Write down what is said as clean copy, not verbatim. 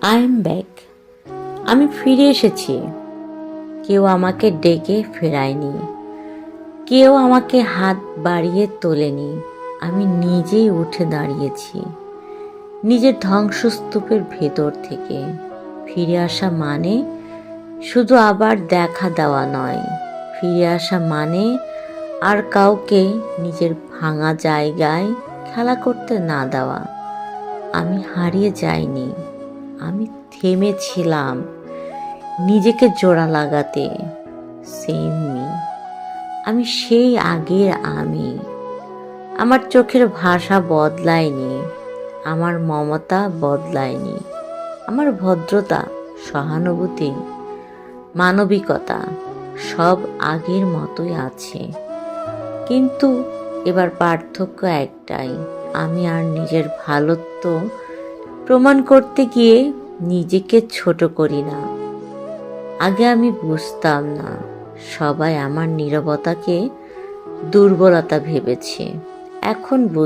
I am back. আমি ফিরে এসেছি। কেউ আমাকে ডেকে ফেরায়নি, কেউ আমাকে হাত বাড়িয়ে তোলেনি। আমি নিজেই উঠে দাঁড়িয়েছি নিজের ধ্বংসস্তূপের ভেতর থেকে। ফিরে আসা মানে শুধু আবার দেখা দেওয়া নয়, ফিরে আসা মানে আর কাউকে নিজের ভাঙা জায়গায় খেলা করতে না দেওয়া। আমি হারিয়ে যাইনি, আমি থেমেছিলাম নিজেকে জোড়া লাগাতে। সেম মি, আমি সেই আগের আমি। আমার চোখের ভাষা বদলায়নি, আমার মমতা বদলায়নি, আমার ভদ্রতা, সহানুভূতি, মানবিকতা সব আগের মতোই আছে। কিন্তু এবার পার্থক্য একটাই, আমি আর নিজের ভালোত্ব প্রমাণ করতে গিয়ে নিজেকে ছোট করি না। আগে আমি বুঝতাম না, সবাই আমার নীরবতাকে দুর্বলতা ভেবেছে। এখন